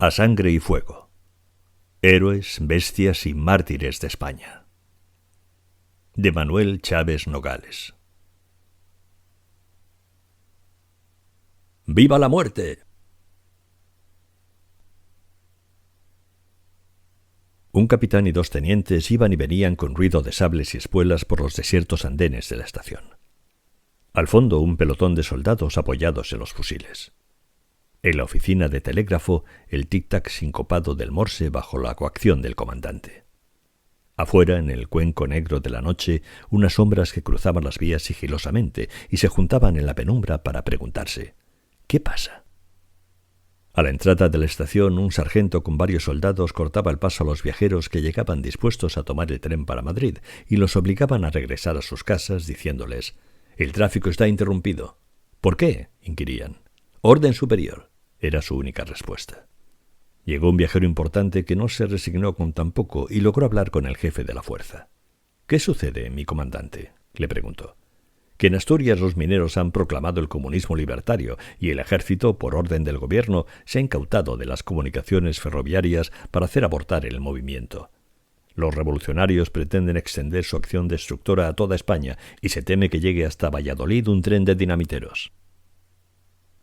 A sangre y fuego. Héroes, bestias y mártires de España. De Manuel Chávez Nogales. ¡Viva la muerte! Un capitán y dos tenientes iban y venían con ruido de sables y espuelas por los desiertos andenes de la estación. Al fondo, un pelotón de soldados apoyados en los fusiles. En la oficina de telégrafo, el tic-tac sincopado del Morse bajo la coacción del comandante. Afuera, en el cuenco negro de la noche, unas sombras que cruzaban las vías sigilosamente y se juntaban en la penumbra para preguntarse: ¿qué pasa? A la entrada de la estación, un sargento con varios soldados cortaba el paso a los viajeros que llegaban dispuestos a tomar el tren para Madrid y los obligaban a regresar a sus casas diciéndoles: «El tráfico está interrumpido». «¿Por qué?», inquirían. «Orden superior», era su única respuesta. Llegó un viajero importante que no se resignó con tan poco y logró hablar con el jefe de la fuerza. «¿Qué sucede, mi comandante?», le preguntó. «Que en Asturias los mineros han proclamado el comunismo libertario y el ejército, por orden del gobierno, se ha incautado de las comunicaciones ferroviarias para hacer abortar el movimiento. Los revolucionarios pretenden extender su acción destructora a toda España y se teme que llegue hasta Valladolid un tren de dinamiteros».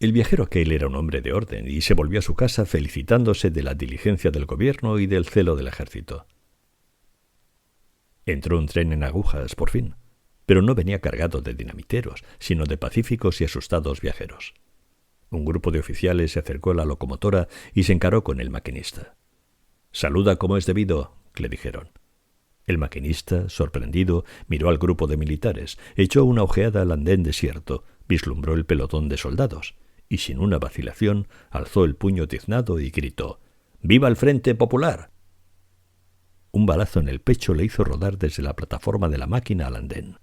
El viajero aquel era un hombre de orden y se volvió a su casa felicitándose de la diligencia del gobierno y del celo del ejército. Entró un tren en agujas, por fin, pero no venía cargado de dinamiteros, sino de pacíficos y asustados viajeros. Un grupo de oficiales se acercó a la locomotora y se encaró con el maquinista. «Saluda como es debido», le dijeron. El maquinista, sorprendido, miró al grupo de militares, echó una ojeada al andén desierto, vislumbró el pelotón de soldados y, sin una vacilación, alzó el puño tiznado y gritó: «¡Viva el Frente Popular!». Un balazo en el pecho le hizo rodar desde la plataforma de la máquina al andén.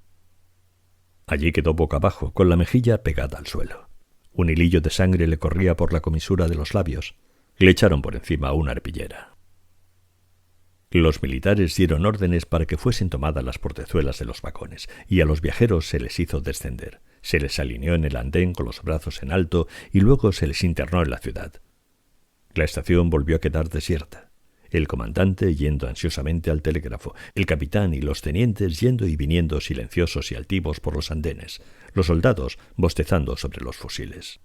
Allí quedó boca abajo, con la mejilla pegada al suelo. Un hilillo de sangre le corría por la comisura de los labios. Le echaron por encima una arpillera. Los militares dieron órdenes para que fuesen tomadas las portezuelas de los vagones, y a los viajeros se les hizo descender. Se les alineó en el andén con los brazos en alto y luego se les internó en la ciudad. La estación volvió a quedar desierta. El comandante yendo ansiosamente al telégrafo, el capitán y los tenientes yendo y viniendo silenciosos y altivos por los andenes, los soldados bostezando sobre los fusiles.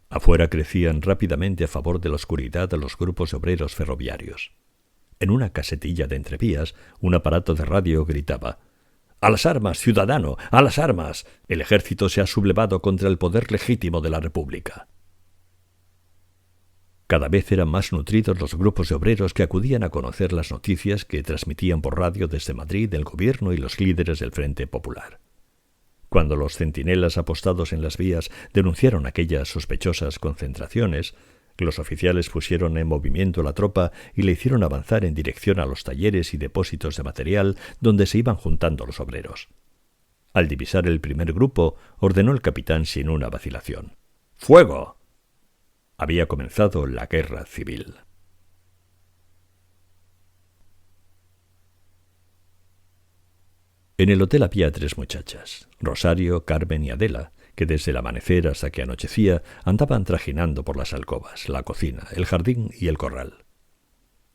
Afuera crecían rápidamente a favor de la oscuridad los grupos de obreros ferroviarios. En una casetilla de entrevías, un aparato de radio gritaba: «¡A las armas, ciudadano! ¡A las armas! El ejército se ha sublevado contra el poder legítimo de la República». Cada vez eran más nutridos los grupos de obreros que acudían a conocer las noticias que transmitían por radio desde Madrid el gobierno y los líderes del Frente Popular. Cuando los centinelas apostados en las vías denunciaron aquellas sospechosas concentraciones, los oficiales pusieron en movimiento la tropa y le hicieron avanzar en dirección a los talleres y depósitos de material donde se iban juntando los obreros. Al divisar el primer grupo, ordenó el capitán sin una vacilación: «¡Fuego!». Había comenzado la guerra civil. En el hotel había 3 muchachas, Rosario, Carmen y Adela, que desde el amanecer hasta que anochecía andaban trajinando por las alcobas, la cocina, el jardín y el corral.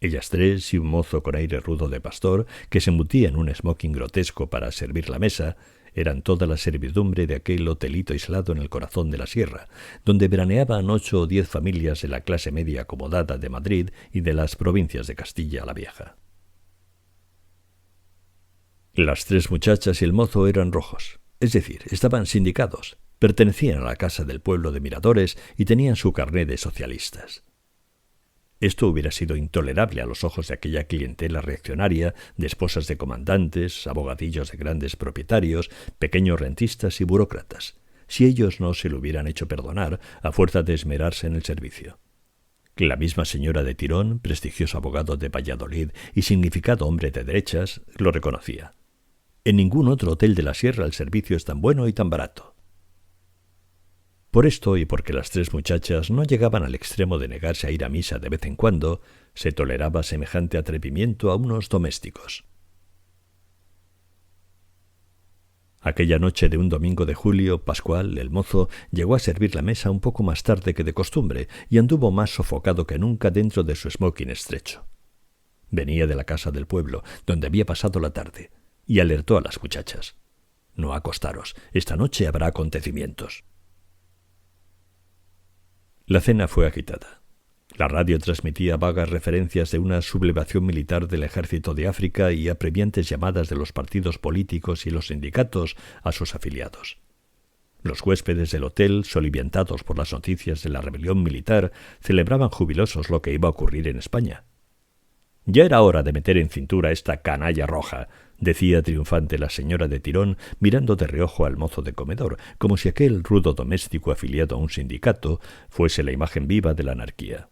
Ellas 3 y un mozo con aire rudo de pastor, que se embutía en un smoking grotesco para servir la mesa, eran toda la servidumbre de aquel hotelito aislado en el corazón de la sierra, donde veraneaban 8 o 10 familias de la clase media acomodada de Madrid y de las provincias de Castilla la Vieja. Las 3 muchachas y el mozo eran rojos, es decir, estaban sindicados, pertenecían a la Casa del Pueblo de Miradores y tenían su carné de socialistas. Esto hubiera sido intolerable a los ojos de aquella clientela reaccionaria de esposas de comandantes, abogadillos de grandes propietarios, pequeños rentistas y burócratas, si ellos no se lo hubieran hecho perdonar a fuerza de esmerarse en el servicio. La misma señora de Tirón, prestigioso abogado de Valladolid y significado hombre de derechas, lo reconocía. En ningún otro hotel de la sierra el servicio es tan bueno y tan barato. Por esto, y porque las 3 muchachas no llegaban al extremo de negarse a ir a misa de vez en cuando, se toleraba semejante atrevimiento a unos domésticos. Aquella noche de un domingo de julio, Pascual, el mozo, llegó a servir la mesa un poco más tarde que de costumbre y anduvo más sofocado que nunca dentro de su smoking estrecho. Venía de la casa del pueblo, donde había pasado la tarde, y alertó a las muchachas. «No acostaros, esta noche habrá acontecimientos». La cena fue agitada. La radio transmitía vagas referencias de una sublevación militar del ejército de África y apremiantes llamadas de los partidos políticos y los sindicatos a sus afiliados. Los huéspedes del hotel, soliviantados por las noticias de la rebelión militar, celebraban jubilosos lo que iba a ocurrir en España. «Ya era hora de meter en cintura a esta canalla roja», decía triunfante la señora de Tirón, mirando de reojo al mozo de comedor, como si aquel rudo doméstico afiliado a un sindicato fuese la imagen viva de la anarquía.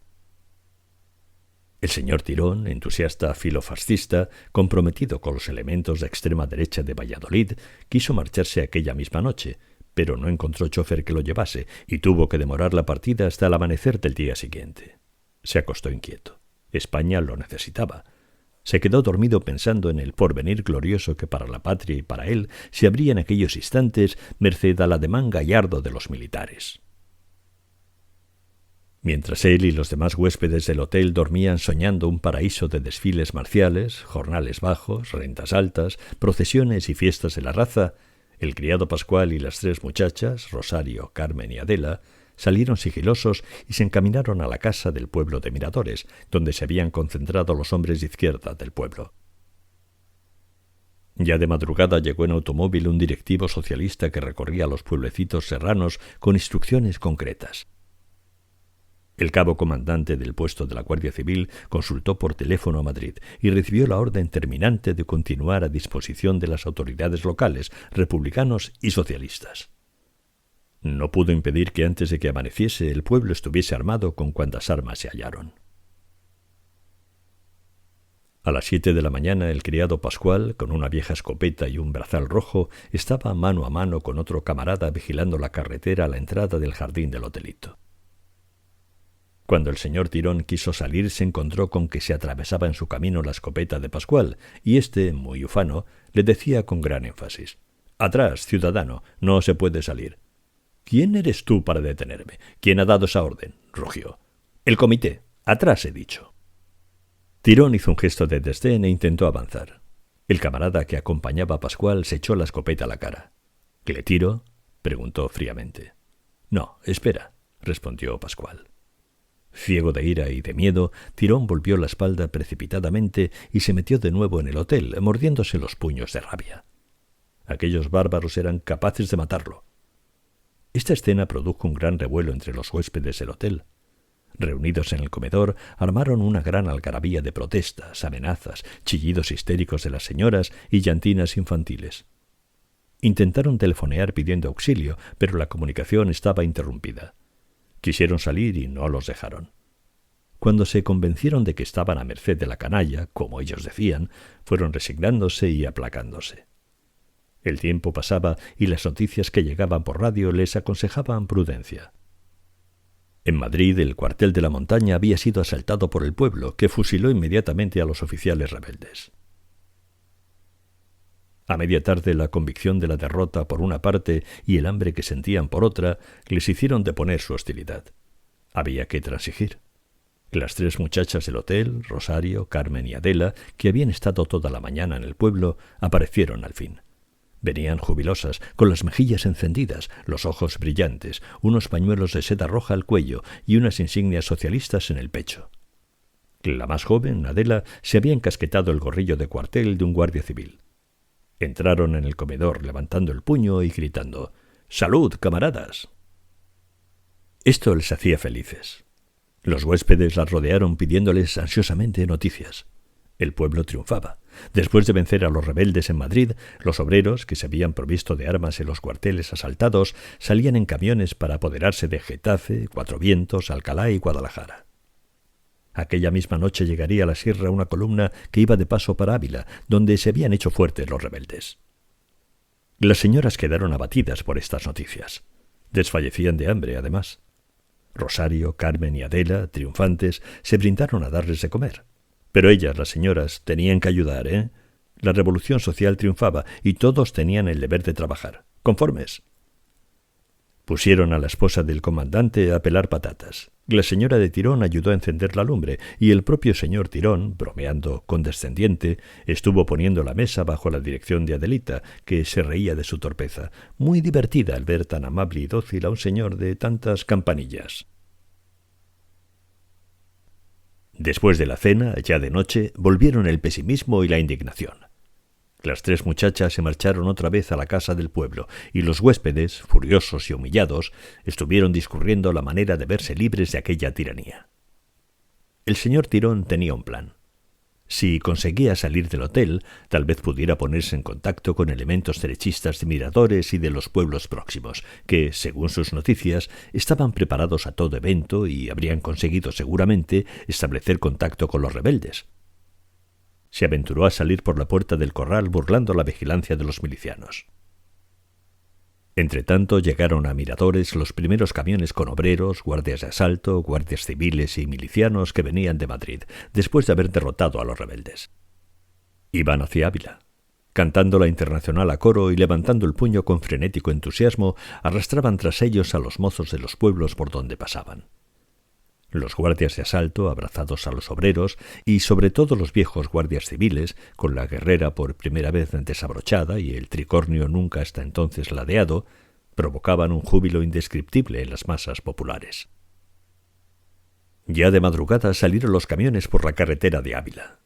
El señor Tirón, entusiasta filofascista, comprometido con los elementos de extrema derecha de Valladolid, quiso marcharse aquella misma noche, pero no encontró chofer que lo llevase y tuvo que demorar la partida hasta el amanecer del día siguiente. Se acostó inquieto. España lo necesitaba. Se quedó dormido pensando en el porvenir glorioso que para la patria y para él se abría en aquellos instantes merced al ademán gallardo de los militares. Mientras él y los demás huéspedes del hotel dormían soñando un paraíso de desfiles marciales, jornales bajos, rentas altas, procesiones y fiestas de la raza, el criado Pascual y las tres muchachas, Rosario, Carmen y Adela, salieron sigilosos y se encaminaron a la casa del pueblo de Miradores, donde se habían concentrado los hombres de izquierda del pueblo. Ya de madrugada llegó en automóvil un directivo socialista que recorría los pueblecitos serranos con instrucciones concretas. El cabo comandante del puesto de la Guardia Civil consultó por teléfono a Madrid y recibió la orden terminante de continuar a disposición de las autoridades locales, republicanos y socialistas. No pudo impedir que antes de que amaneciese el pueblo estuviese armado con cuantas armas se hallaron. A las 7 de la mañana el criado Pascual, con una vieja escopeta y un brazal rojo, estaba mano a mano con otro camarada vigilando la carretera a la entrada del jardín del hotelito. Cuando el señor Tirón quiso salir, se encontró con que se atravesaba en su camino la escopeta de Pascual, y éste, muy ufano, le decía con gran énfasis: «Atrás, ciudadano, no se puede salir». «¿Quién eres tú para detenerme? ¿Quién ha dado esa orden?», rugió. «El comité. Atrás, he dicho». Tirón hizo un gesto de desdén e intentó avanzar. El camarada que acompañaba a Pascual se echó la escopeta a la cara. «¿Le tiro?», preguntó fríamente. «No, espera», respondió Pascual. Ciego de ira y de miedo, Tirón volvió la espalda precipitadamente y se metió de nuevo en el hotel, mordiéndose los puños de rabia. Aquellos bárbaros eran capaces de matarlo. Esta escena produjo un gran revuelo entre los huéspedes del hotel. Reunidos en el comedor, armaron una gran algarabía de protestas, amenazas, chillidos histéricos de las señoras y llantinas infantiles. Intentaron telefonear pidiendo auxilio, pero la comunicación estaba interrumpida. Quisieron salir y no los dejaron. Cuando se convencieron de que estaban a merced de la canalla, como ellos decían, fueron resignándose y aplacándose. El tiempo pasaba y las noticias que llegaban por radio les aconsejaban prudencia. En Madrid, el cuartel de la Montaña había sido asaltado por el pueblo, que fusiló inmediatamente a los oficiales rebeldes. A media tarde, la convicción de la derrota por una parte y el hambre que sentían por otra les hicieron deponer su hostilidad. Había que transigir. Las tres muchachas del hotel, Rosario, Carmen y Adela, que habían estado toda la mañana en el pueblo, aparecieron al fin. Venían jubilosas, con las mejillas encendidas, los ojos brillantes, unos pañuelos de seda roja al cuello y unas insignias socialistas en el pecho. La más joven, Adela, se había encasquetado el gorrillo de cuartel de un guardia civil. Entraron en el comedor levantando el puño y gritando: «¡Salud, camaradas!». Esto les hacía felices. Los huéspedes las rodearon pidiéndoles ansiosamente noticias. El pueblo triunfaba. Después de vencer a los rebeldes en Madrid, los obreros, que se habían provisto de armas en los cuarteles asaltados, salían en camiones para apoderarse de Getafe, Cuatro Vientos, Alcalá y Guadalajara. Aquella misma noche llegaría a la sierra una columna que iba de paso para Ávila, donde se habían hecho fuertes los rebeldes. Las señoras quedaron abatidas por estas noticias. Desfallecían de hambre, además. Rosario, Carmen y Adela, triunfantes, se brindaron a darles de comer. Pero ellas, las señoras, tenían que ayudar, La revolución social triunfaba y todos tenían el deber de trabajar. ¿Conformes? Pusieron a la esposa del comandante a pelar patatas. La señora de Tirón ayudó a encender la lumbre y el propio señor Tirón, bromeando condescendiente, estuvo poniendo la mesa bajo la dirección de Adelita, que se reía de su torpeza, muy divertida al ver tan amable y dócil a un señor de tantas campanillas. Después de la cena, ya de noche, volvieron el pesimismo y la indignación. Las 3 muchachas se marcharon otra vez a la casa del pueblo, y los huéspedes, furiosos y humillados, estuvieron discurriendo la manera de verse libres de aquella tiranía. El señor Tirón tenía un plan. Si conseguía salir del hotel, tal vez pudiera ponerse en contacto con elementos derechistas de Miradores y de los pueblos próximos, que, según sus noticias, estaban preparados a todo evento y habrían conseguido seguramente establecer contacto con los rebeldes. Se aventuró a salir por la puerta del corral burlando la vigilancia de los milicianos. Entretanto llegaron a Miradores los primeros camiones con obreros, guardias de asalto, guardias civiles y milicianos que venían de Madrid, después de haber derrotado a los rebeldes. Iban hacia Ávila. Cantando la Internacional a coro y levantando el puño con frenético entusiasmo, arrastraban tras ellos a los mozos de los pueblos por donde pasaban. Los guardias de asalto, abrazados a los obreros, y sobre todo los viejos guardias civiles, con la guerrera por primera vez desabrochada y el tricornio nunca hasta entonces ladeado, provocaban un júbilo indescriptible en las masas populares. Ya de madrugada salieron los camiones por la carretera de Ávila.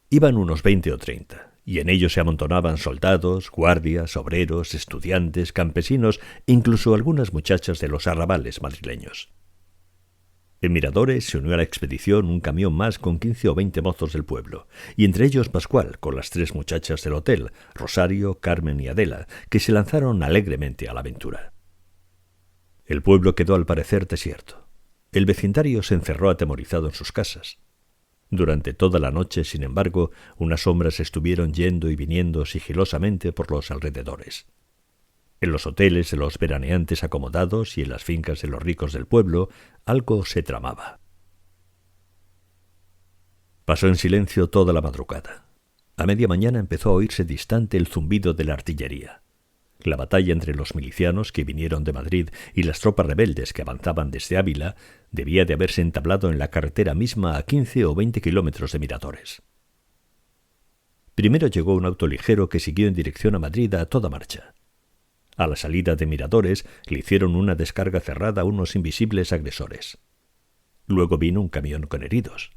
Iban unos 20 o 30, y en ellos se amontonaban soldados, guardias, obreros, estudiantes, campesinos, incluso algunas muchachas de los arrabales madrileños. En Miradores se unió a la expedición un camión más con 15 o 20 mozos del pueblo, y entre ellos Pascual, con las 3 muchachas del hotel, Rosario, Carmen y Adela, que se lanzaron alegremente a la aventura. El pueblo quedó al parecer desierto. El vecindario se encerró atemorizado en sus casas. Durante toda la noche, sin embargo, unas sombras estuvieron yendo y viniendo sigilosamente por los alrededores. En los hoteles de los veraneantes acomodados y en las fincas de los ricos del pueblo, algo se tramaba. Pasó en silencio toda la madrugada. A media mañana empezó a oírse distante el zumbido de la artillería. La batalla entre los milicianos que vinieron de Madrid y las tropas rebeldes que avanzaban desde Ávila debía de haberse entablado en la carretera misma a 15 o 20 kilómetros de Miradores. Primero llegó un auto ligero que siguió en dirección a Madrid a toda marcha. A la salida de Miradores le hicieron una descarga cerrada a unos invisibles agresores. Luego vino un camión con heridos.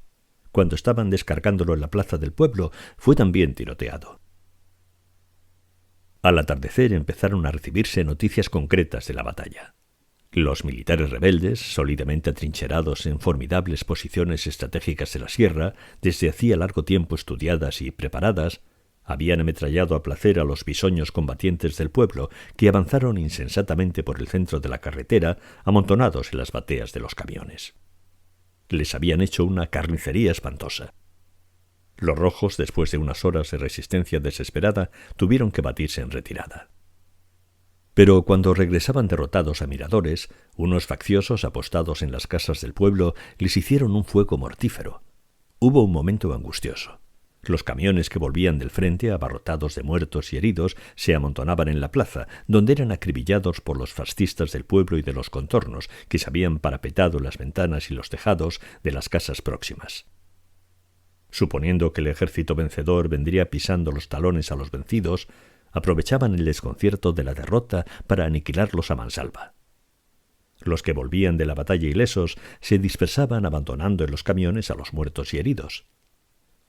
Cuando estaban descargándolo en la plaza del pueblo, fue también tiroteado. Al atardecer empezaron a recibirse noticias concretas de la batalla. Los militares rebeldes, sólidamente atrincherados en formidables posiciones estratégicas de la sierra, desde hacía largo tiempo estudiadas y preparadas, habían ametrallado a placer a los bisoños combatientes del pueblo que avanzaron insensatamente por el centro de la carretera, amontonados en las bateas de los camiones. Les habían hecho una carnicería espantosa. Los rojos, después de unas horas de resistencia desesperada, tuvieron que batirse en retirada. Pero cuando regresaban derrotados a Miradores, unos facciosos apostados en las casas del pueblo les hicieron un fuego mortífero. Hubo un momento angustioso. Los camiones que volvían del frente, abarrotados de muertos y heridos, se amontonaban en la plaza, donde eran acribillados por los fascistas del pueblo y de los contornos, que se habían parapetado las ventanas y los tejados de las casas próximas. Suponiendo que el ejército vencedor vendría pisando los talones a los vencidos, aprovechaban el desconcierto de la derrota para aniquilarlos a mansalva. Los que volvían de la batalla ilesos se dispersaban abandonando en los camiones a los muertos y heridos.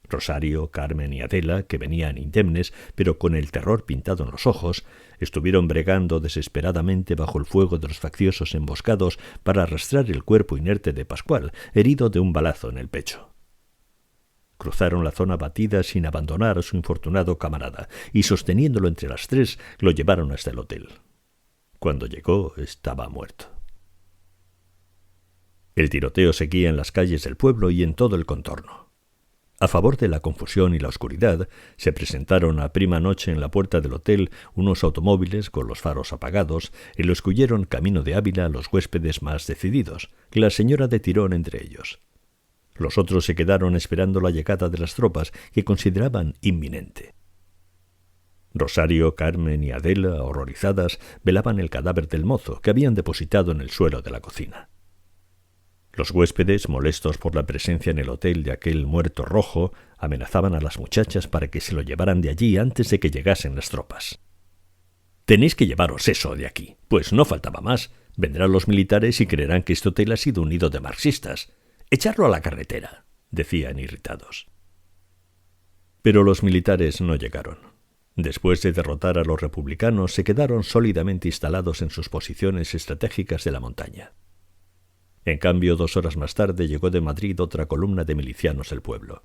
Rosario, Carmen y Adela, que venían indemnes, pero con el terror pintado en los ojos, estuvieron bregando desesperadamente bajo el fuego de los facciosos emboscados para arrastrar el cuerpo inerte de Pascual, herido de un balazo en el pecho. Cruzaron la zona batida sin abandonar a su infortunado camarada, y sosteniéndolo entre las 3, lo llevaron hasta el hotel. Cuando llegó, estaba muerto. El tiroteo seguía en las calles del pueblo y en todo el contorno. A favor de la confusión y la oscuridad, se presentaron a prima noche en la puerta del hotel unos automóviles con los faros apagados, en los que huyeron camino de Ávila los huéspedes más decididos, la señora de Tirón entre ellos. Los otros se quedaron esperando la llegada de las tropas que consideraban inminente. Rosario, Carmen y Adela, horrorizadas, velaban el cadáver del mozo que habían depositado en el suelo de la cocina. Los huéspedes, molestos por la presencia en el hotel de aquel muerto rojo, amenazaban a las muchachas para que se lo llevaran de allí antes de que llegasen las tropas. «Tenéis que llevaros eso de aquí, pues no faltaba más. Vendrán los militares y creerán que este hotel ha sido un nido de marxistas. Echarlo a la carretera», decían irritados. Pero los militares no llegaron. Después de derrotar a los republicanos, se quedaron sólidamente instalados en sus posiciones estratégicas de la montaña. En cambio, 2 horas más tarde llegó de Madrid otra columna de milicianos del pueblo.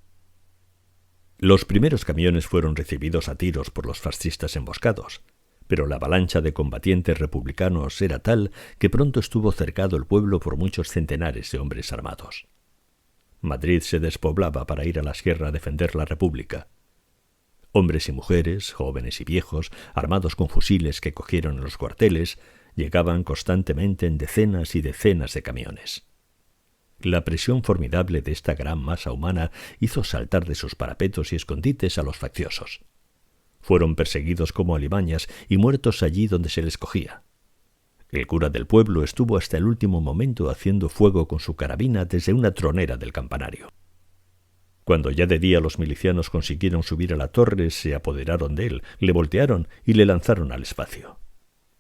Los primeros camiones fueron recibidos a tiros por los fascistas emboscados, pero la avalancha de combatientes republicanos era tal que pronto estuvo cercado el pueblo por muchos centenares de hombres armados. Madrid se despoblaba para ir a la sierra a defender la República. Hombres y mujeres, jóvenes y viejos, armados con fusiles que cogieron en los cuarteles, llegaban constantemente en decenas y decenas de camiones. La presión formidable de esta gran masa humana hizo saltar de sus parapetos y escondites a los facciosos. Fueron perseguidos como alimañas y muertos allí donde se les cogía. El cura del pueblo estuvo hasta el último momento haciendo fuego con su carabina desde una tronera del campanario. Cuando ya de día los milicianos consiguieron subir a la torre, se apoderaron de él, le voltearon y le lanzaron al espacio.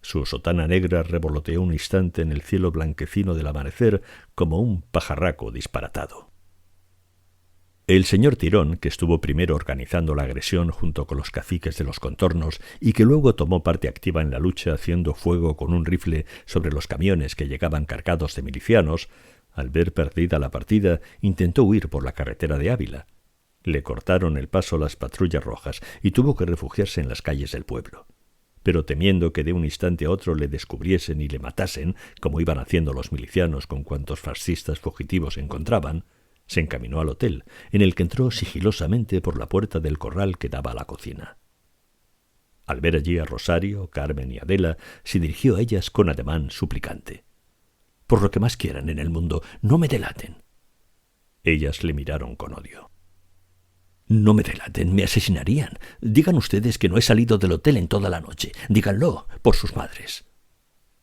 Su sotana negra revoloteó un instante en el cielo blanquecino del amanecer como un pajarraco disparatado. El señor Tirón, que estuvo primero organizando la agresión junto con los caciques de los contornos y que luego tomó parte activa en la lucha haciendo fuego con un rifle sobre los camiones que llegaban cargados de milicianos, al ver perdida la partida, intentó huir por la carretera de Ávila. Le cortaron el paso las patrullas rojas y tuvo que refugiarse en las calles del pueblo. Pero temiendo que de un instante a otro le descubriesen y le matasen, como iban haciendo los milicianos con cuantos fascistas fugitivos encontraban, se encaminó al hotel, en el que entró sigilosamente por la puerta del corral que daba a la cocina. Al ver allí a Rosario, Carmen y Adela, se dirigió a ellas con ademán suplicante. «Por lo que más quieran en el mundo, no me delaten». Ellas le miraron con odio. «No me delaten, me asesinarían. Digan ustedes que no he salido del hotel en toda la noche. Díganlo, por sus madres».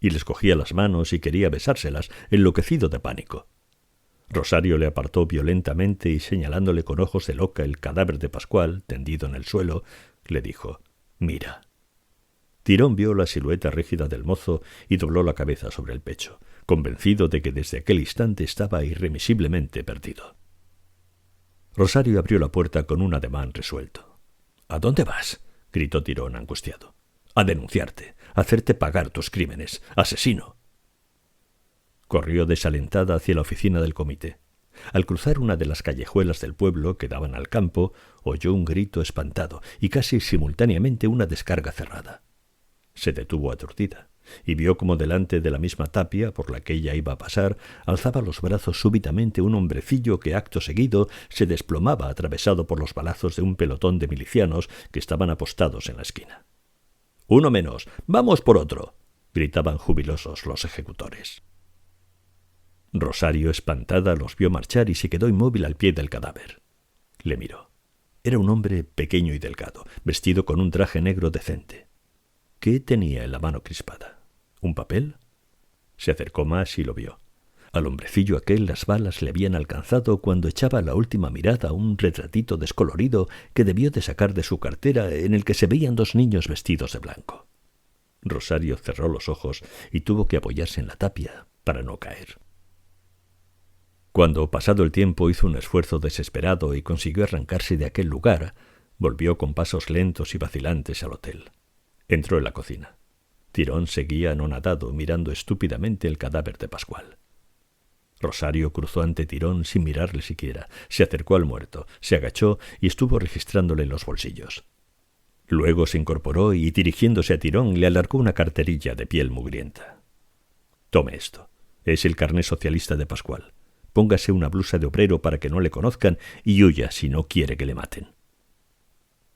Y les cogía las manos y quería besárselas, enloquecido de pánico. Rosario le apartó violentamente y, señalándole con ojos de loca el cadáver de Pascual, tendido en el suelo, le dijo: «Mira». Tirón vio la silueta rígida del mozo y dobló la cabeza sobre el pecho, convencido de que desde aquel instante estaba irremisiblemente perdido. Rosario abrió la puerta con un ademán resuelto. «¿A dónde vas?», gritó Tirón angustiado. «A denunciarte, a hacerte pagar tus crímenes, asesino». Corrió desalentada hacia la oficina del comité. Al cruzar una de las callejuelas del pueblo que daban al campo, oyó un grito espantado y casi simultáneamente una descarga cerrada. Se detuvo aturdida y vio como delante de la misma tapia por la que ella iba a pasar alzaba los brazos súbitamente un hombrecillo que acto seguido se desplomaba atravesado por los balazos de un pelotón de milicianos que estaban apostados en la esquina. «Uno menos, vamos por otro», gritaban jubilosos los ejecutores. Rosario, espantada, los vio marchar y se quedó inmóvil al pie del cadáver. Le miró. Era un hombre pequeño y delgado, vestido con un traje negro decente. ¿Qué tenía en la mano crispada? ¿Un papel? Se acercó más y lo vio. Al hombrecillo aquel las balas le habían alcanzado cuando echaba la última mirada a un retratito descolorido que debió de sacar de su cartera en el que se veían 2 niños vestidos de blanco. Rosario cerró los ojos y tuvo que apoyarse en la tapia para no caer. Cuando, pasado el tiempo, hizo un esfuerzo desesperado y consiguió arrancarse de aquel lugar, volvió con pasos lentos y vacilantes al hotel. Entró en la cocina. Tirón seguía anonadado, mirando estúpidamente el cadáver de Pascual. Rosario cruzó ante Tirón sin mirarle siquiera, se acercó al muerto, se agachó y estuvo registrándole en los bolsillos. Luego se incorporó y, dirigiéndose a Tirón, le alargó una carterilla de piel mugrienta. «Tome esto. Es el carné socialista de Pascual. Póngase una blusa de obrero para que no le conozcan y huya si no quiere que le maten».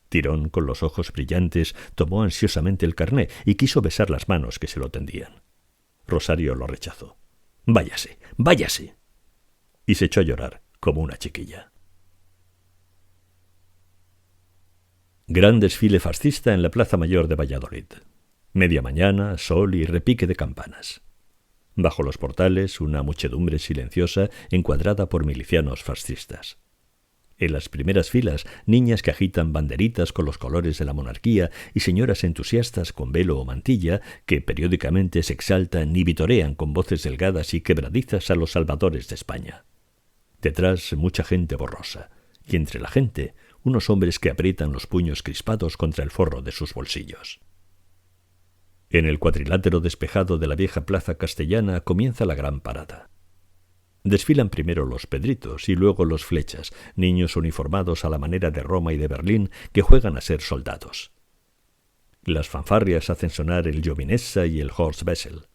Tirón, con los ojos brillantes, tomó ansiosamente el carné y quiso besar las manos que se lo tendían. Rosario lo rechazó. «Váyase, váyase». Y se echó a llorar como una chiquilla. Gran desfile fascista en la Plaza Mayor de Valladolid. Media mañana, sol y repique de campanas. Bajo los portales, una muchedumbre silenciosa encuadrada por milicianos fascistas. En las primeras filas, niñas que agitan banderitas con los colores de la monarquía y señoras entusiastas con velo o mantilla que periódicamente se exaltan y vitorean con voces delgadas y quebradizas a los salvadores de España. Detrás, mucha gente borrosa, y entre la gente, unos hombres que aprietan los puños crispados contra el forro de sus bolsillos. En el cuadrilátero despejado de la vieja plaza castellana comienza la gran parada. Desfilan primero los Pedritos y luego los Flechas, niños uniformados a la manera de Roma y de Berlín que juegan a ser soldados. Las fanfarrias hacen sonar el Giovinezza y el Horst Wessel.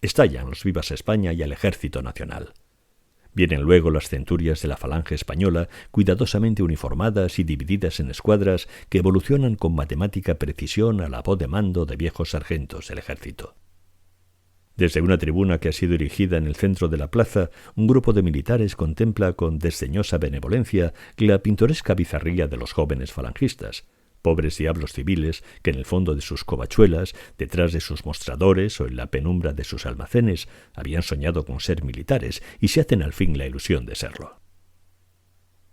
Estallan los Vivas España y el Ejército Nacional. Vienen luego las centurias de la Falange Española, cuidadosamente uniformadas y divididas en escuadras que evolucionan con matemática precisión a la voz de mando de viejos sargentos del ejército. Desde una tribuna que ha sido erigida en el centro de la plaza, un grupo de militares contempla con desdeñosa benevolencia la pintoresca bizarría de los jóvenes falangistas, pobres diablos civiles que en el fondo de sus covachuelas, detrás de sus mostradores o en la penumbra de sus almacenes, habían soñado con ser militares y se hacen al fin la ilusión de serlo.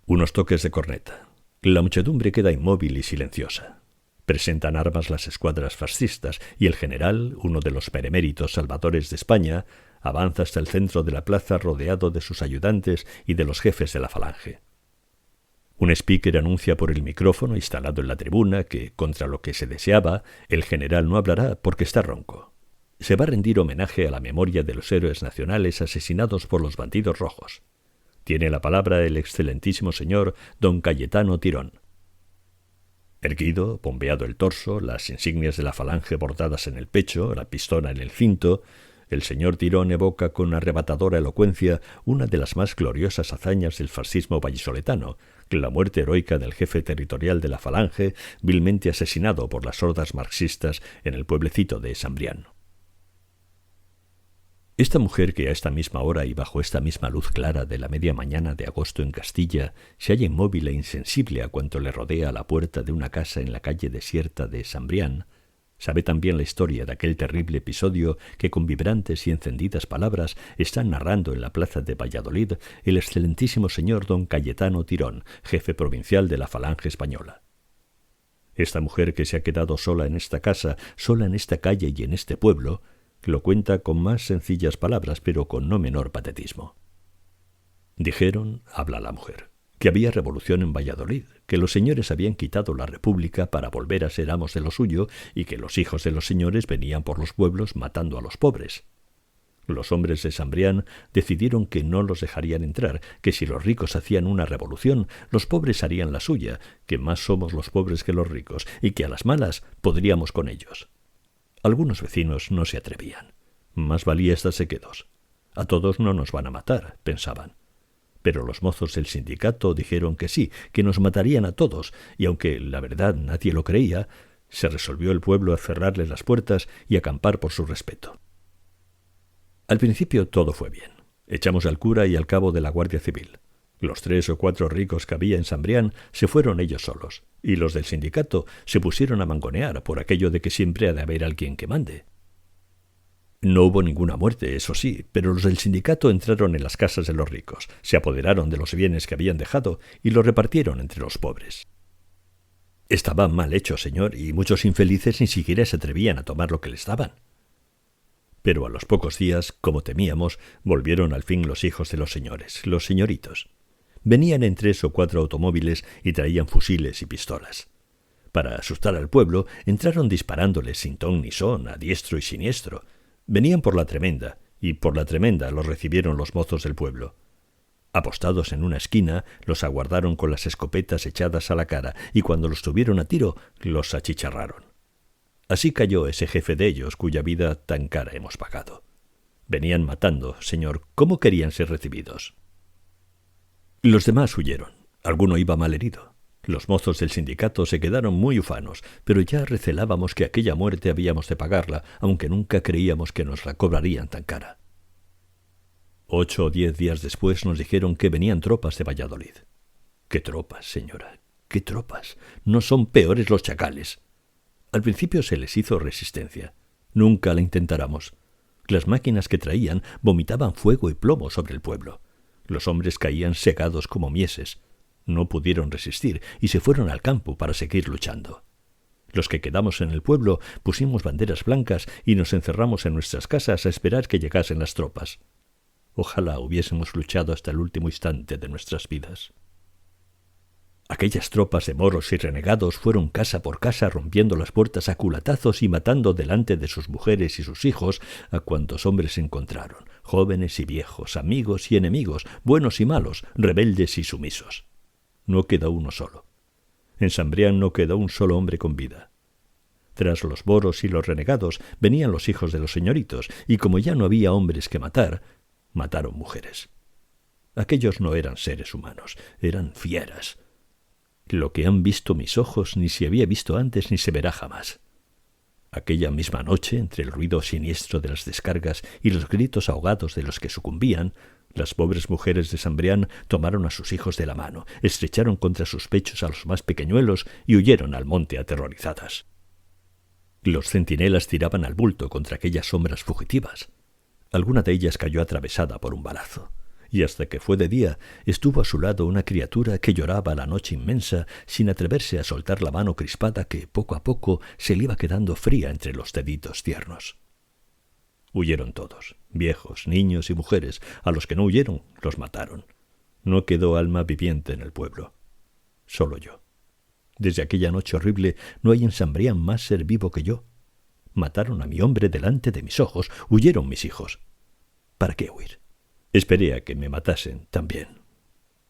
Unos toques de corneta. La muchedumbre queda inmóvil y silenciosa. Presentan armas las escuadras fascistas y el general, uno de los beneméritos salvadores de España, avanza hasta el centro de la plaza rodeado de sus ayudantes y de los jefes de la Falange. Un speaker anuncia por el micrófono instalado en la tribuna que, contra lo que se deseaba, el general no hablará porque está ronco. Se va a rendir homenaje a la memoria de los héroes nacionales asesinados por los bandidos rojos. Tiene la palabra el excelentísimo señor don Cayetano Tirón. Erguido, bombeado el torso, las insignias de la Falange bordadas en el pecho, la pistola en el cinto, el señor Tirón evoca con arrebatadora elocuencia una de las más gloriosas hazañas del fascismo vallisoletano, la muerte heroica del jefe territorial de la Falange, vilmente asesinado por las hordas marxistas en el pueblecito de Sambrián. Esta mujer que a esta misma hora y bajo esta misma luz clara de la media mañana de agosto en Castilla se halla inmóvil e insensible a cuanto le rodea a la puerta de una casa en la calle desierta de Sambrián, sabe también la historia de aquel terrible episodio que con vibrantes y encendidas palabras está narrando en la plaza de Valladolid el excelentísimo señor don Cayetano Tirón, jefe provincial de la Falange Española. Esta mujer que se ha quedado sola en esta casa, sola en esta calle y en este pueblo, lo cuenta con más sencillas palabras, pero con no menor patetismo. Dijeron, habla la mujer, que había revolución en Valladolid, que los señores habían quitado la república para volver a ser amos de lo suyo y que los hijos de los señores venían por los pueblos matando a los pobres. Los hombres de Sambrián decidieron que no los dejarían entrar, que si los ricos hacían una revolución, los pobres harían la suya, que más somos los pobres que los ricos y que a las malas podríamos con ellos. Algunos vecinos no se atrevían. Más valía estarse quedos. A todos no nos van a matar, pensaban. Pero los mozos del sindicato dijeron que sí, que nos matarían a todos, y aunque la verdad nadie lo creía, se resolvió el pueblo a cerrarles las puertas y acampar por su respeto. Al principio todo fue bien. Echamos al cura y al cabo de la Guardia Civil. Los 3 o 4 ricos que había en Sambrián se fueron ellos solos, y los del sindicato se pusieron a mangonear por aquello de que siempre ha de haber alguien que mande. No hubo ninguna muerte, eso sí, pero los del sindicato entraron en las casas de los ricos, se apoderaron de los bienes que habían dejado y los repartieron entre los pobres. Estaba mal hecho, señor, y muchos infelices ni siquiera se atrevían a tomar lo que les daban. Pero a los pocos días, como temíamos, volvieron al fin los hijos de los señores, los señoritos. Venían en 3 o 4 automóviles y traían fusiles y pistolas. Para asustar al pueblo, entraron disparándoles sin ton ni son, a diestro y siniestro. Venían por la Tremenda, y por la Tremenda los recibieron los mozos del pueblo. Apostados en una esquina, los aguardaron con las escopetas echadas a la cara, y cuando los tuvieron a tiro, los achicharraron. Así cayó ese jefe de ellos, cuya vida tan cara hemos pagado. Venían matando, señor, ¿cómo querían ser recibidos? Los demás huyeron. Alguno iba mal herido. Los mozos del sindicato se quedaron muy ufanos, pero ya recelábamos que aquella muerte habíamos de pagarla, aunque nunca creíamos que nos la cobrarían tan cara. 8 o 10 días después nos dijeron que venían tropas de Valladolid. ¿Qué tropas, señora? ¡Qué tropas! No son peores los chacales. Al principio se les hizo resistencia. Nunca la intentáramos. Las máquinas que traían vomitaban fuego y plomo sobre el pueblo. Los hombres caían segados como mieses. No pudieron resistir y se fueron al campo para seguir luchando. Los que quedamos en el pueblo pusimos banderas blancas y nos encerramos en nuestras casas a esperar que llegasen las tropas. Ojalá hubiésemos luchado hasta el último instante de nuestras vidas. Aquellas tropas de moros y renegados fueron casa por casa rompiendo las puertas a culatazos y matando delante de sus mujeres y sus hijos a cuantos hombres encontraron, jóvenes y viejos, amigos y enemigos, buenos y malos, rebeldes y sumisos. No quedó uno solo. En Sambrián no quedó un solo hombre con vida. Tras los moros y los renegados venían los hijos de los señoritos, y como ya no había hombres que matar, mataron mujeres. Aquellos no eran seres humanos, eran fieras. Lo que han visto mis ojos ni se había visto antes ni se verá jamás. Aquella misma noche, entre el ruido siniestro de las descargas y los gritos ahogados de los que sucumbían, las pobres mujeres de Sambrián tomaron a sus hijos de la mano, estrecharon contra sus pechos a los más pequeñuelos y huyeron al monte aterrorizadas. Los centinelas tiraban al bulto contra aquellas sombras fugitivas. Alguna de ellas cayó atravesada por un balazo. Y hasta que fue de día, estuvo a su lado una criatura que lloraba la noche inmensa sin atreverse a soltar la mano crispada que, poco a poco, se le iba quedando fría entre los deditos tiernos. Huyeron todos, viejos, niños y mujeres. A los que no huyeron, los mataron. No quedó alma viviente en el pueblo. Solo yo. Desde aquella noche horrible no hay en Sambrián más ser vivo que yo. Mataron a mi hombre delante de mis ojos, huyeron mis hijos. ¿Para qué huir? Esperé a que me matasen también.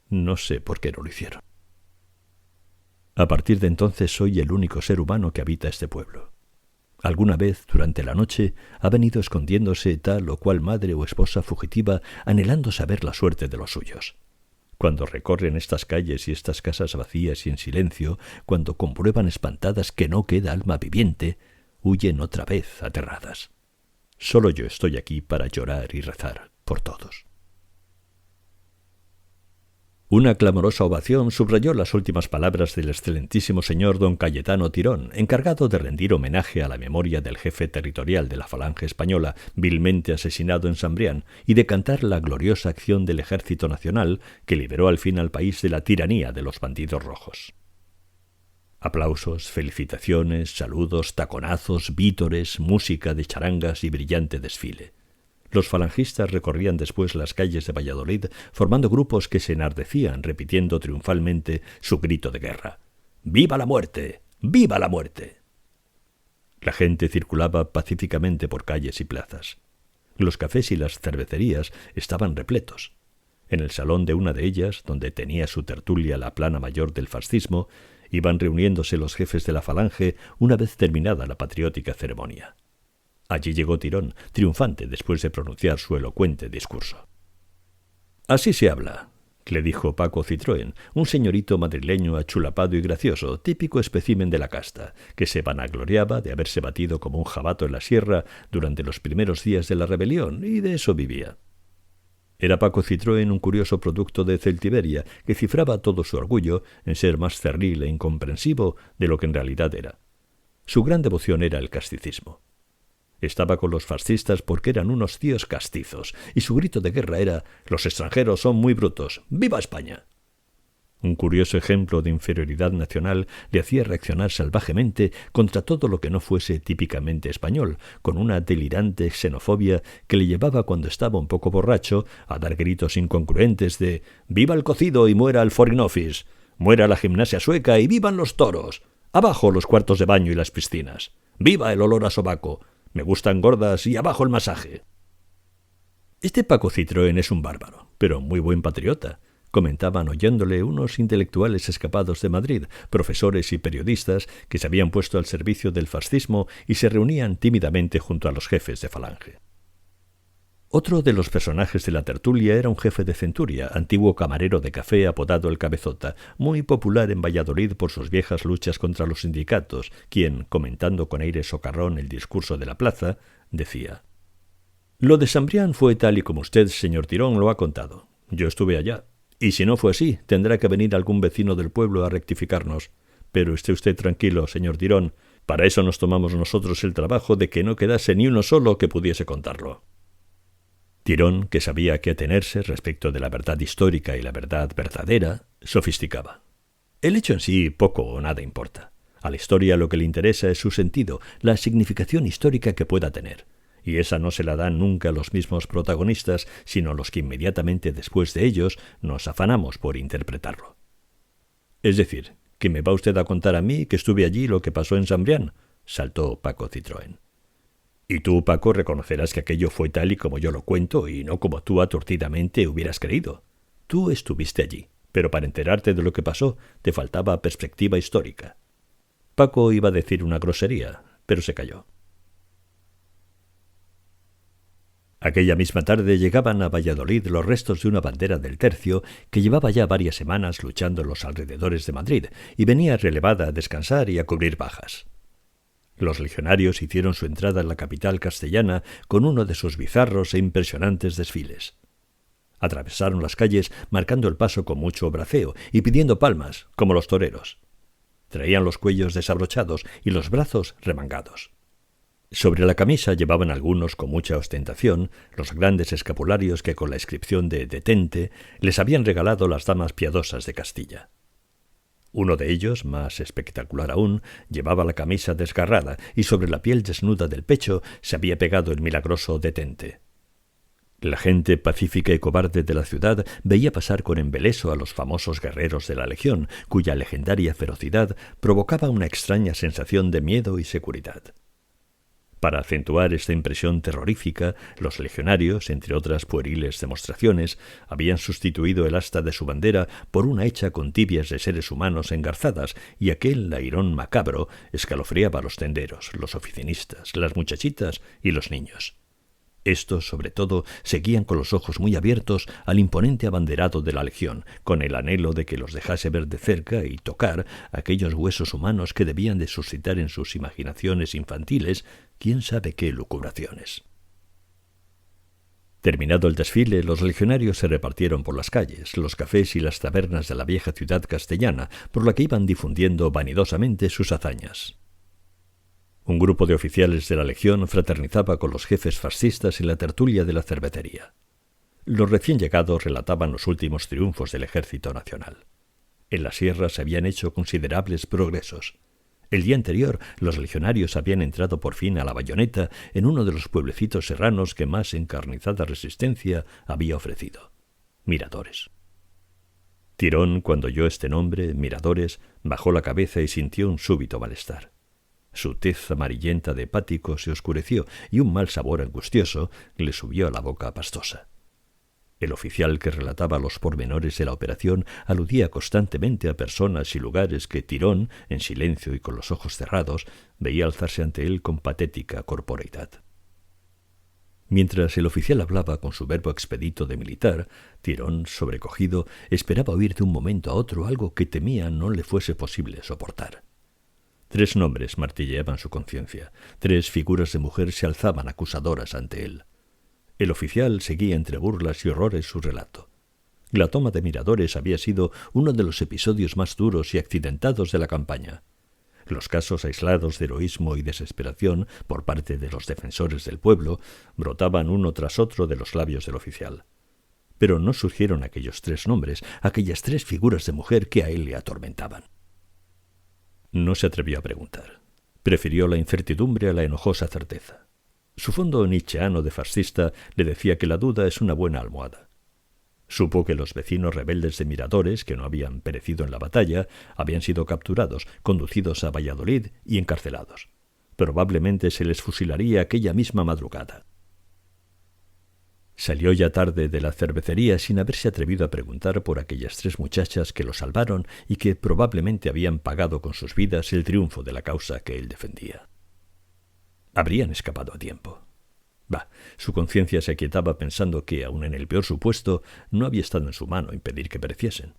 No sé por qué no lo hicieron. A partir de entonces soy el único ser humano que habita este pueblo. Alguna vez, durante la noche, ha venido escondiéndose tal o cual madre o esposa fugitiva anhelando saber la suerte de los suyos. Cuando recorren estas calles y estas casas vacías y en silencio, cuando comprueban espantadas que no queda alma viviente, huyen otra vez aterradas. Solo yo estoy aquí para llorar y rezar por todos. Una clamorosa ovación subrayó las últimas palabras del excelentísimo señor don Cayetano Tirón, encargado de rendir homenaje a la memoria del jefe territorial de la Falange Española, vilmente asesinado en Sambrián, y de cantar la gloriosa acción del Ejército Nacional que liberó al fin al país de la tiranía de los bandidos rojos. Aplausos, felicitaciones, saludos, taconazos, vítores, música de charangas y brillante desfile. Los falangistas recorrían después las calles de Valladolid formando grupos que se enardecían repitiendo triunfalmente su grito de guerra. ¡Viva la muerte! ¡Viva la muerte! La gente circulaba pacíficamente por calles y plazas. Los cafés y las cervecerías estaban repletos. En el salón de una de ellas, donde tenía su tertulia la plana mayor del fascismo, iban reuniéndose los jefes de la Falange una vez terminada la patriótica ceremonia. Allí llegó Tirón, triunfante después de pronunciar su elocuente discurso. «Así se habla», le dijo Paco Citroën, un señorito madrileño achulapado y gracioso, típico espécimen de la casta, que se vanagloriaba de haberse batido como un jabato en la sierra durante los primeros días de la rebelión, y de eso vivía. Era Paco Citroën un curioso producto de Celtiberia, que cifraba todo su orgullo en ser más cerril e incomprensivo de lo que en realidad era. Su gran devoción era el casticismo. Estaba con los fascistas porque eran unos tíos castizos, y su grito de guerra era «Los extranjeros son muy brutos. ¡Viva España!». Un curioso ejemplo de inferioridad nacional le hacía reaccionar salvajemente contra todo lo que no fuese típicamente español, con una delirante xenofobia que le llevaba cuando estaba un poco borracho a dar gritos incongruentes de «¡Viva el cocido y muera el Foreign Office! ¡Muera la gimnasia sueca y vivan los toros! ¡Abajo los cuartos de baño y las piscinas! ¡Viva el olor a sobaco! Me gustan gordas y abajo el masaje». Este Paco Citroën es un bárbaro, pero muy buen patriota, comentaban oyéndole unos intelectuales escapados de Madrid, profesores y periodistas que se habían puesto al servicio del fascismo y se reunían tímidamente junto a los jefes de Falange. Otro de los personajes de la tertulia era un jefe de centuria, antiguo camarero de café apodado el Cabezota, muy popular en Valladolid por sus viejas luchas contra los sindicatos, quien, comentando con aire socarrón el discurso de la plaza, decía: «Lo de Sambrián fue tal y como usted, señor Tirón, lo ha contado. Yo estuve allá, Y si no fue así, tendrá que venir algún vecino del pueblo a rectificarnos. Pero esté usted tranquilo, señor Tirón. Para eso nos tomamos nosotros el trabajo de que no quedase ni uno solo que pudiese contarlo. Tirón, que sabía a qué atenerse respecto de la verdad histórica y la verdad verdadera, sofisticaba. El hecho en sí poco o nada importa. A la historia lo que le interesa es su sentido, la significación histórica que pueda tener. Y esa no se la dan nunca los mismos protagonistas, sino los que inmediatamente después de ellos nos afanamos por interpretarlo. Es decir, ¿que me va usted a contar a mí que estuve allí lo que pasó en Sambrián? Saltó Paco Citroën. Y tú, Paco, reconocerás que aquello fue tal y como yo lo cuento y no como tú aturdidamente hubieras creído. Tú estuviste allí, pero para enterarte de lo que pasó te faltaba perspectiva histórica. Paco iba a decir una grosería, pero se calló. Aquella misma tarde llegaban a Valladolid los restos de una bandera del Tercio que llevaba ya varias semanas luchando en los alrededores de Madrid y venía relevada a descansar y a cubrir bajas. Los legionarios hicieron su entrada en la capital castellana con uno de sus bizarros e impresionantes desfiles. Atravesaron las calles marcando el paso con mucho braceo y pidiendo palmas, como los toreros. Traían los cuellos desabrochados y los brazos remangados. Sobre la camisa llevaban algunos con mucha ostentación los grandes escapularios que con la inscripción de «Detente» les habían regalado las damas piadosas de Castilla. Uno de ellos, más espectacular aún, llevaba la camisa desgarrada y sobre la piel desnuda del pecho se había pegado el milagroso «Detente». La gente pacífica y cobarde de la ciudad veía pasar con embeleso a los famosos guerreros de la Legión, cuya legendaria ferocidad provocaba una extraña sensación de miedo y seguridad. Para acentuar esta impresión terrorífica, los legionarios, entre otras pueriles demostraciones, habían sustituido el asta de su bandera por una hecha con tibias de seres humanos engarzadas, y aquel lairón macabro escalofriaba a los tenderos, los oficinistas, las muchachitas y los niños. Estos, sobre todo, seguían con los ojos muy abiertos al imponente abanderado de la Legión, con el anhelo de que los dejase ver de cerca y tocar aquellos huesos humanos que debían de suscitar en sus imaginaciones infantiles quién sabe qué lucubraciones. Terminado el desfile, los legionarios se repartieron por las calles, los cafés y las tabernas de la vieja ciudad castellana, por la que iban difundiendo vanidosamente sus hazañas. Un grupo de oficiales de la Legión fraternizaba con los jefes fascistas en la tertulia de la cervecería. Los recién llegados relataban los últimos triunfos del Ejército Nacional. En la sierra se habían hecho considerables progresos. El día anterior, los legionarios habían entrado por fin a la Bayoneta en uno de los pueblecitos serranos que más encarnizada resistencia había ofrecido: Miradores. Tirón, cuando oyó este nombre, Miradores, bajó la cabeza y sintió un súbito malestar. Su tez amarillenta de hepático se oscureció y un mal sabor angustioso le subió a la boca pastosa. El oficial que relataba los pormenores de la operación aludía constantemente a personas y lugares que Tirón, en silencio y con los ojos cerrados, veía alzarse ante él con patética corporeidad. Mientras el oficial hablaba con su verbo expedito de militar, Tirón, sobrecogido, esperaba oír de un momento a otro algo que temía no le fuese posible soportar. 3 nombres martilleaban su conciencia, 3 figuras de mujer se alzaban acusadoras ante él. El oficial seguía entre burlas y horrores su relato. La toma de Miradores había sido uno de los episodios más duros y accidentados de la campaña. Los casos aislados de heroísmo y desesperación por parte de los defensores del pueblo brotaban uno tras otro de los labios del oficial. Pero no surgieron aquellos 3 nombres, aquellas 3 figuras de mujer que a él le atormentaban. No se atrevió a preguntar. Prefirió la incertidumbre a la enojosa certeza. Su fondo nietzscheano de fascista le decía que la duda es una buena almohada. Supo que los vecinos rebeldes de Miradores, que no habían perecido en la batalla, habían sido capturados, conducidos a Valladolid y encarcelados. Probablemente se les fusilaría aquella misma madrugada. Salió ya tarde de la cervecería sin haberse atrevido a preguntar por aquellas 3 muchachas que lo salvaron y que probablemente habían pagado con sus vidas el triunfo de la causa que él defendía. Habrían escapado a tiempo. Su conciencia se aquietaba pensando que, aun en el peor supuesto, no había estado en su mano impedir que pereciesen.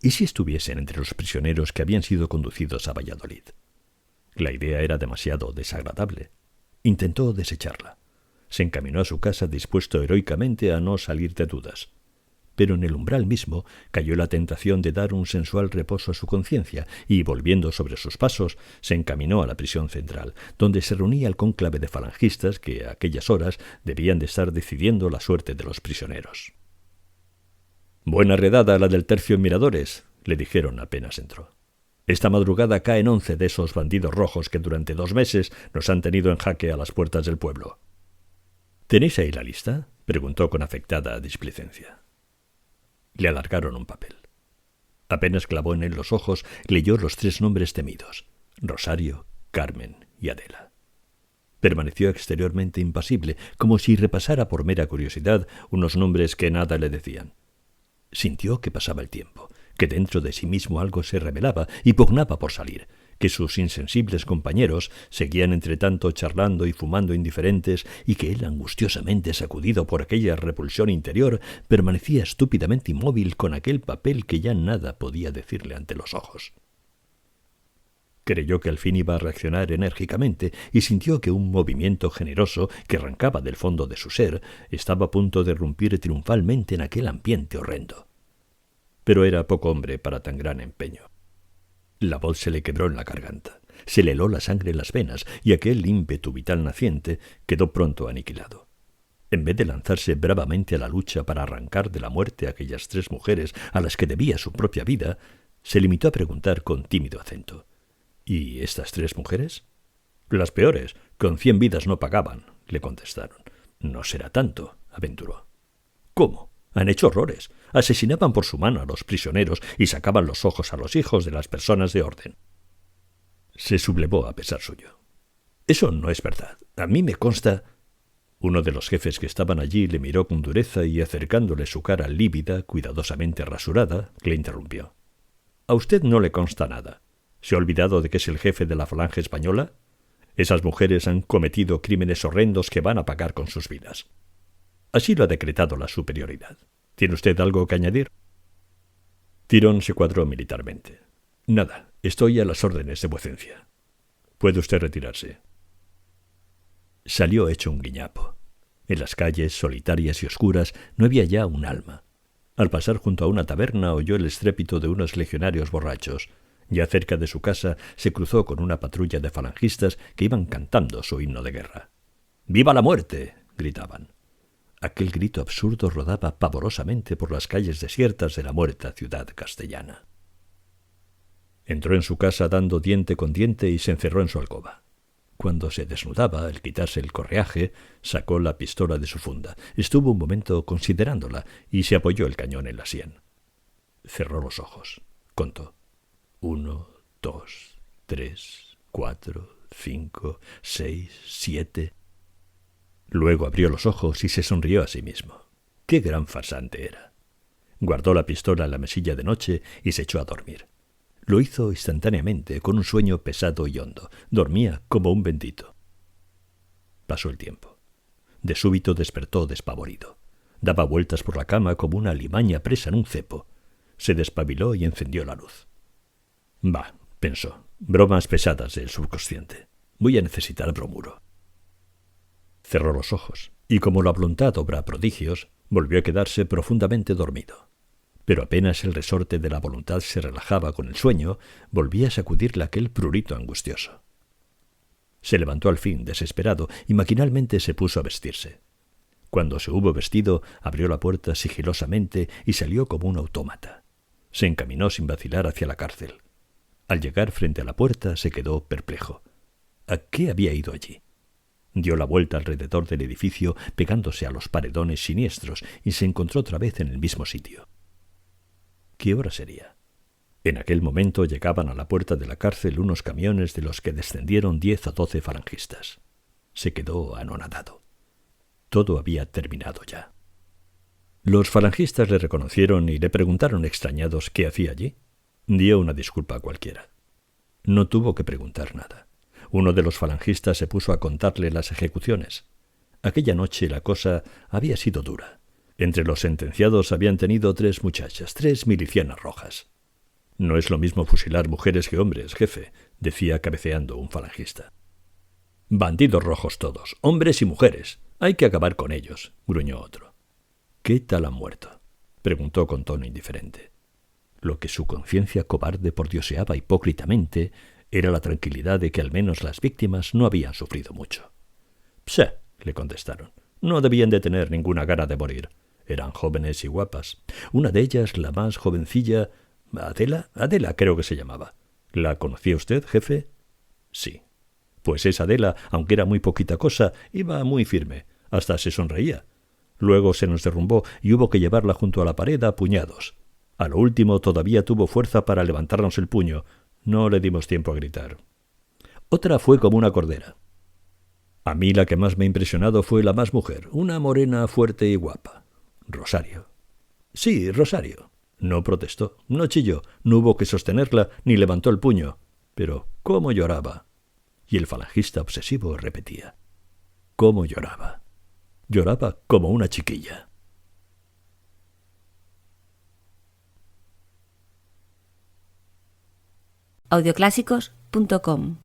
¿Y si estuviesen entre los prisioneros que habían sido conducidos a Valladolid? La idea era demasiado desagradable. Intentó desecharla. Se encaminó a su casa dispuesto heroicamente a no salir de dudas. pero en el umbral mismo cayó la tentación de dar un sensual reposo a su conciencia y, volviendo sobre sus pasos, se encaminó a la prisión central, donde se reunía el cónclave de falangistas que a aquellas horas debían de estar decidiendo la suerte de los prisioneros. «Buena redada la del tercio en Miradores», le dijeron apenas entró. «Esta madrugada caen 11 de esos bandidos rojos que durante 2 meses nos han tenido en jaque a las puertas del pueblo». «¿Tenéis ahí la lista?», preguntó con afectada displicencia. Le alargaron un papel. Apenas clavó en él los ojos, leyó los 3 nombres temidos: Rosario, Carmen y Adela. Permaneció exteriormente impasible, como si repasara por mera curiosidad unos nombres que nada le decían. Sintió que pasaba el tiempo, que dentro de sí mismo algo se rebelaba y pugnaba por salir, que sus insensibles compañeros seguían entretanto charlando y fumando indiferentes, y que él, angustiosamente sacudido por aquella repulsión interior, permanecía estúpidamente inmóvil con aquel papel que ya nada podía decirle ante los ojos. Creyó que al fin iba a reaccionar enérgicamente y sintió que un movimiento generoso que arrancaba del fondo de su ser estaba a punto de irrumpir triunfalmente en aquel ambiente horrendo. Pero era poco hombre para tan gran empeño. La voz se le quebró en la garganta, se le heló la sangre en las venas y aquel ímpetu vital naciente quedó pronto aniquilado. En vez de lanzarse bravamente a la lucha para arrancar de la muerte a aquellas 3 mujeres a las que debía su propia vida, se limitó a preguntar con tímido acento: «¿Y estas 3 mujeres?» «Las peores, con 100 vidas no pagaban», le contestaron. «No será tanto», aventuró. «¿Cómo? Han hecho horrores. Asesinaban por su mano a los prisioneros y sacaban los ojos a los hijos de las personas de orden». Se sublevó a pesar suyo. «Eso no es verdad. A mí me consta...» Uno de los jefes que estaban allí le miró con dureza y, acercándole su cara lívida, cuidadosamente rasurada, le interrumpió. «A usted no le consta nada. ¿Se ha olvidado de que es el jefe de la Falange Española? Esas mujeres han cometido crímenes horrendos que van a pagar con sus vidas. Así lo ha decretado la superioridad. ¿Tiene usted algo que añadir?» Tirón se cuadró militarmente. «Nada, estoy a las órdenes de vuecencia. Puede usted retirarse». Salió hecho un guiñapo. En las calles, solitarias y oscuras, no había ya un alma. Al pasar junto a una taberna oyó el estrépito de unos legionarios borrachos. Ya cerca de su casa se cruzó con una patrulla de falangistas que iban cantando su himno de guerra. «¡Viva la muerte!», gritaban. Aquel grito absurdo rodaba pavorosamente por las calles desiertas de la muerta ciudad castellana. Entró en su casa dando diente con diente y se encerró en su alcoba. Cuando se desnudaba, al quitarse el correaje, sacó la pistola de su funda. Estuvo un momento considerándola y se apoyó el cañón en la sien. Cerró los ojos. Contó. 1, 2, 3, 4, 5, 6, 7... Luego abrió los ojos y se sonrió a sí mismo. ¡Qué gran farsante era! Guardó la pistola en la mesilla de noche y se echó a dormir. Lo hizo instantáneamente, con un sueño pesado y hondo. Dormía como un bendito. Pasó el tiempo. De súbito despertó despavorido. Daba vueltas por la cama como una alimaña presa en un cepo. Se despabiló y encendió la luz. «Bah», pensó, «bromas pesadas del subconsciente. Voy a necesitar bromuro». Cerró los ojos, y como la voluntad obra prodigios, volvió a quedarse profundamente dormido. Pero apenas el resorte de la voluntad se relajaba con el sueño, volvía a sacudirle aquel prurito angustioso. Se levantó al fin, desesperado, y maquinalmente se puso a vestirse. Cuando se hubo vestido, abrió la puerta sigilosamente y salió como un autómata. Se encaminó sin vacilar hacia la cárcel. Al llegar frente a la puerta se quedó perplejo. ¿A qué había ido allí? Dio la vuelta alrededor del edificio, pegándose a los paredones siniestros, y se encontró otra vez en el mismo sitio. ¿Qué hora sería? En aquel momento llegaban a la puerta de la cárcel unos camiones de los que descendieron 10 o 12 falangistas. Se quedó anonadado. Todo había terminado ya. Los falangistas le reconocieron y le preguntaron extrañados qué hacía allí. Dio una disculpa cualquiera. No tuvo que preguntar nada. Uno de los falangistas se puso a contarle las ejecuciones. Aquella noche la cosa había sido dura. Entre los sentenciados habían tenido 3 muchachas, 3 milicianas rojas. «No es lo mismo fusilar mujeres que hombres, jefe», decía cabeceando un falangista. «Bandidos rojos todos, hombres y mujeres. Hay que acabar con ellos», gruñó otro. «¿Qué tal han muerto?» preguntó con tono indiferente. Lo que su conciencia cobarde pordioseaba hipócritamente era la tranquilidad de que al menos las víctimas no habían sufrido mucho. «Pse», le contestaron, «no debían de tener ninguna gana de morir. Eran jóvenes y guapas. Una de ellas, la más jovencilla, Adela creo que se llamaba. ¿La conocía usted, jefe?» «Sí». Pues esa Adela, aunque era muy poquita cosa, iba muy firme. Hasta se sonreía. Luego se nos derrumbó y hubo que llevarla junto a la pared a puñados. A lo último todavía tuvo fuerza para levantarnos el puño. No le dimos tiempo a gritar. Otra fue como una cordera. A mí la que más me ha impresionado fue la más mujer, una morena fuerte y guapa. Rosario. Sí, Rosario. No protestó, no chilló, no hubo que sostenerla ni levantó el puño. Pero cómo lloraba. Y el falangista obsesivo repetía. Cómo lloraba. Lloraba como una chiquilla. Audioclásicos.com